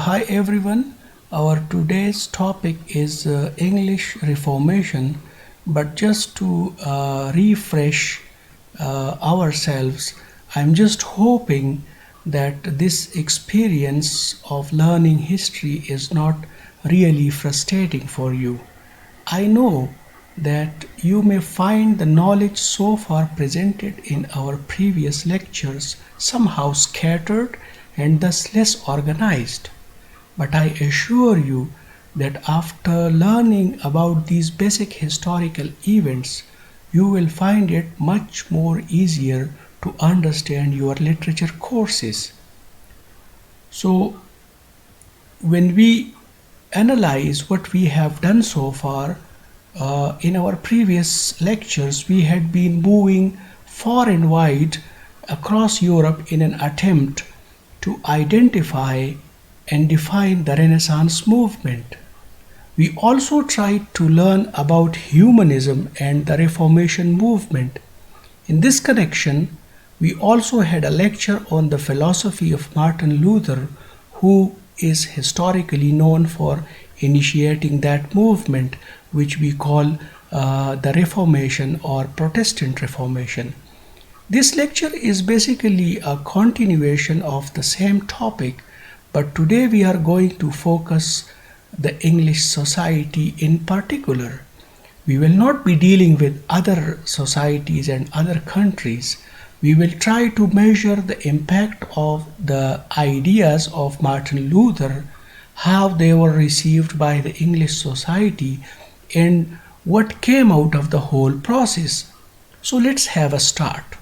Hi everyone, our today's topic is English Reformation, but just to refresh ourselves, I'm just hoping that this experience of learning history is not really frustrating for you. I know that you may find the knowledge so far presented in our previous lectures somehow scattered and thus less organized. But I assure you that after learning about these basic historical events, you will find it much more easier to understand your literature courses. So, when we analyze what we have done so far, in our previous lectures, we had been moving far and wide across Europe in an attempt to identify and define the Renaissance movement. We also tried to learn about humanism and the Reformation movement. In this connection, we also had a lecture on the philosophy of Martin Luther, who is historically known for initiating that movement, which we call the Reformation or Protestant Reformation. This lecture is basically a continuation of the same topic, but today we are going to focus the English society in particular. We will not be dealing with other societies and other countries. We will try to measure the impact of the ideas of Martin Luther, how they were received by the English society, and what came out of the whole process. So let's have a start.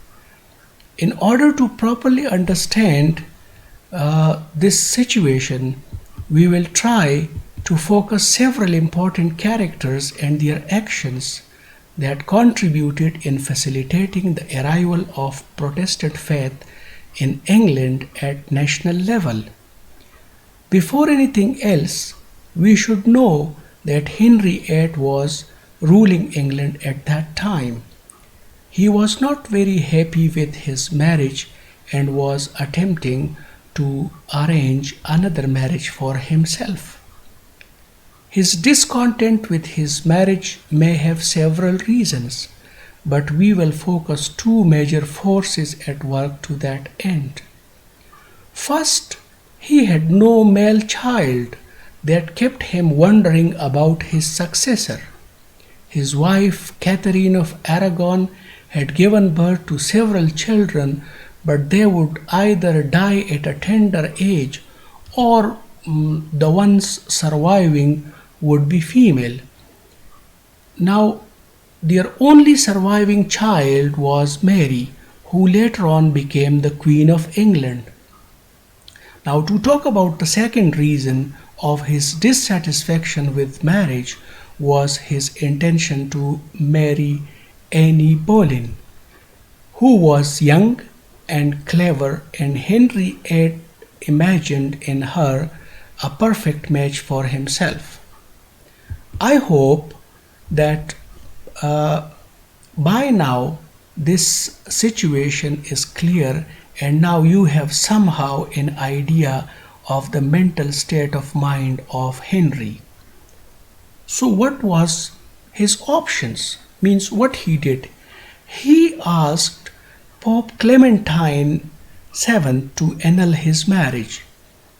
In order to properly understand this situation, we will try to focus several important characters and their actions that contributed in facilitating the arrival of Protestant faith in England at national level. Before anything else, we should know that Henry VIII was ruling England at that time. He was not very happy with his marriage and was attempting to arrange another marriage for himself. His discontent with his marriage may have several reasons, but we will focus two major forces at work to that end. First, he had no male child that kept him wondering about his successor. His wife, Catherine of Aragon, had given birth to several children, but they would either die at a tender age or the ones surviving would be female. Now, their only surviving child was Mary, who later on became the Queen of England. Now, to talk about the second reason of his dissatisfaction with marriage was his intention to marry Anne Boleyn, who was young and clever, and Henry VIII imagined in her a perfect match for himself. I hope that by now this situation is clear and now you have somehow an idea of the mental state of mind of Henry. So what was his options? Means what he did? He asked Pope Clementine VII to annul his marriage.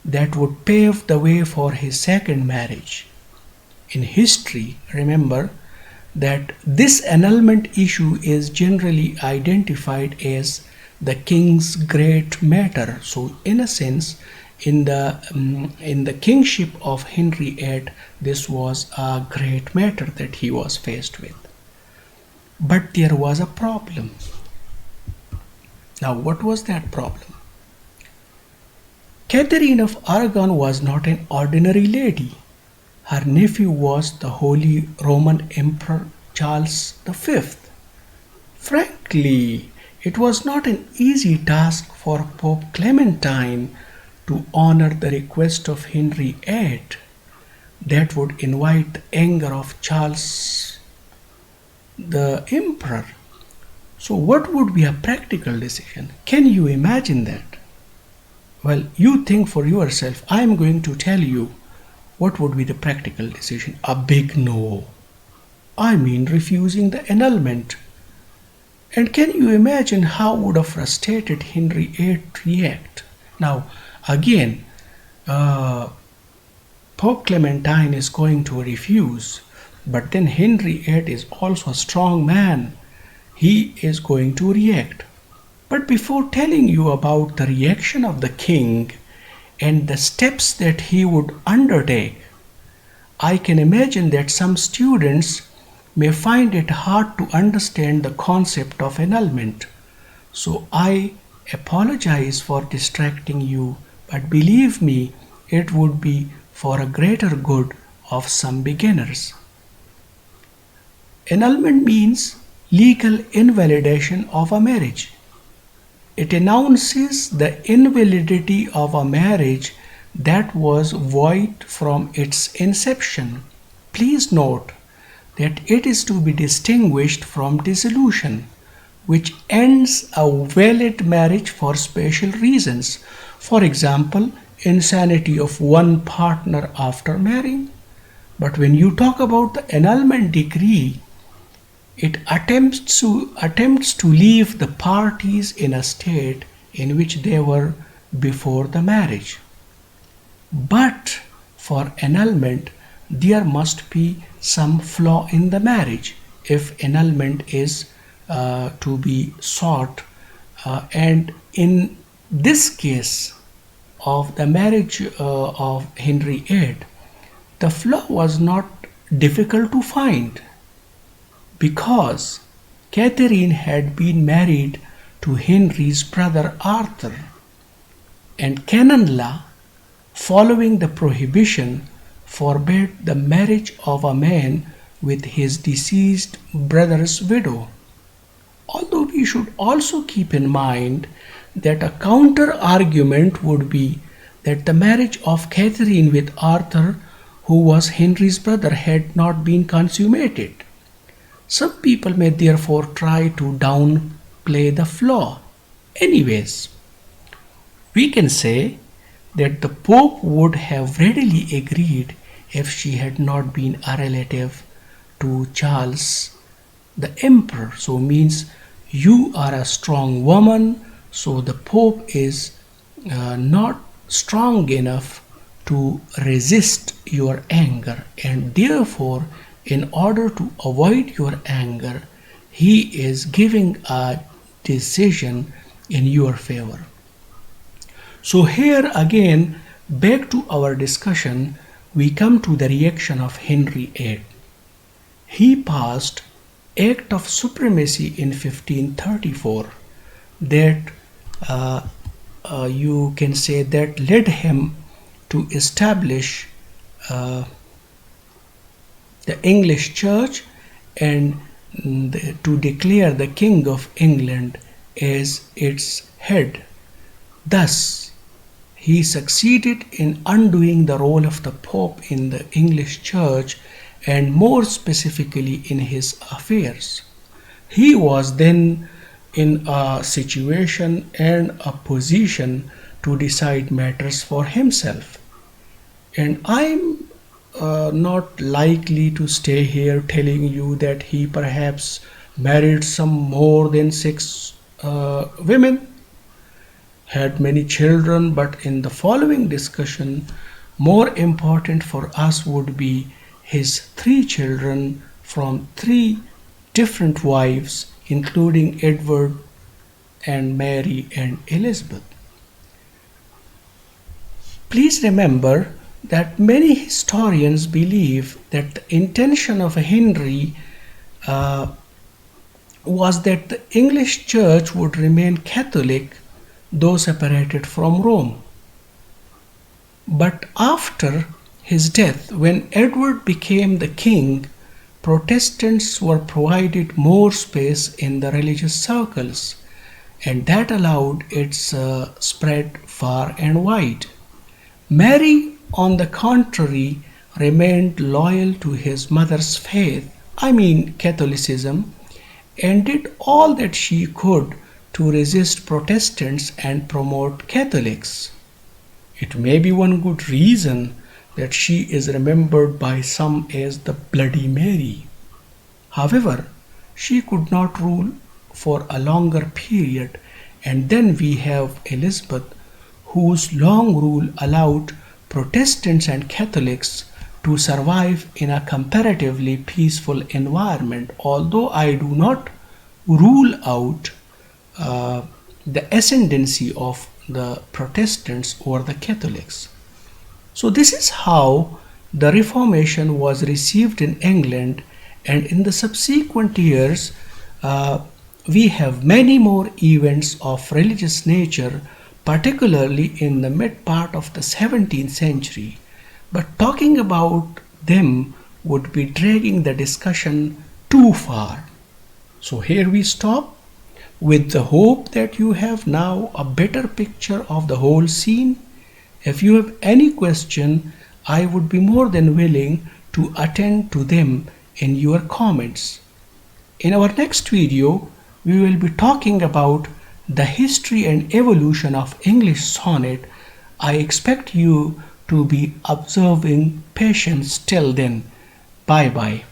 That would pave the way for his second marriage. In history, remember that this annulment issue is generally identified as the king's great matter. So, in a sense, in the kingship of Henry VIII, this was a great matter that he was faced with. But there was a problem. Now, what was that problem? Catherine of Aragon was not an ordinary lady. Her nephew was the Holy Roman Emperor Charles V. Frankly, it was not an easy task for Pope Clementine to honor the request of Henry VIII. That would invite the anger of Charles the Emperor. So what would be a practical decision? Can you imagine that? Well, you think for yourself. I am going to tell you what would be the practical decision. A big no. I mean refusing the annulment. And can you imagine how would a frustrated Henry VIII react? Now, again, uh, Pope Clementine is going to refuse, but then Henry VIII is also a strong man. He is going to react. But before telling you about the reaction of the king and the steps that he would undertake, I can imagine that some students may find it hard to understand the concept of annulment. So I apologize for distracting you, but believe me, it would be for a greater good of some beginners. Annulment means legal invalidation of a marriage. It announces the invalidity of a marriage that was void from its inception. Please note that it is to be distinguished from dissolution, which ends a valid marriage for special reasons. For example, insanity of one partner after marrying. But when you talk about the annulment decree, it attempts to leave the parties in a state in which they were before the marriage. But for annulment, there must be some flaw in the marriage if annulment is to be sought. And in this case of the marriage of Henry VIII, the flaw was not difficult to find because Catherine had been married to Henry's brother Arthur, and canon law, following the prohibition, forbade the marriage of a man with his deceased brother's widow. Although we should also keep in mind that a counter argument would be that the marriage of Catherine with Arthur, who was Henry's brother, had not been consummated. Some people may therefore try to downplay the flaw. Anyways, we can say that the Pope would have readily agreed if she had not been a relative to Charles the Emperor. So means you are a strong woman, so the Pope is not strong enough to resist your anger, and therefore in order to avoid your anger, he is giving a decision in your favor. So here again, back to our discussion, we come to the reaction of Henry VIII. He passed Act of Supremacy in 1534 that you can say that led him to establish the English Church and to declare the King of England as its head. Thus, he succeeded in undoing the role of the Pope in the English Church and more specifically in his affairs. He was then in a situation and a position to decide matters for himself. And I'm not likely to stay here telling you that he perhaps married some more than 6 women, had many children, but in the following discussion, more important for us would be his 3 children from 3 different wives, including Edward and Mary and Elizabeth. Please remember that many historians believe that the intention of Henry was that the English Church would remain Catholic, though separated from Rome. But after his death, when Edward became the king, Protestants were provided more space in the religious circles, and that allowed its spread far and wide. Mary, on the contrary, remained loyal to his mother's faith, Catholicism, and did all that she could to resist Protestants and promote Catholics. It may be one good reason that she is remembered by some as the Bloody Mary. However, she could not rule for a longer period, and then we have Elizabeth, whose long rule allowed Protestants and Catholics to survive in a comparatively peaceful environment, although I do not rule out uh, the ascendancy of the Protestants over the Catholics. So, this is how the Reformation was received in England, and in the subsequent years, uh, we have many more events of religious nature, particularly in the mid part of the 17th century. But talking about them would be dragging the discussion too far. So, here we stop with the hope that you have now a better picture of the whole scene. If you have any question, I would be more than willing to attend to them in your comments. In our next video, we will be talking about the history and evolution of English sonnet. I expect you to be observing patience till then. Bye bye.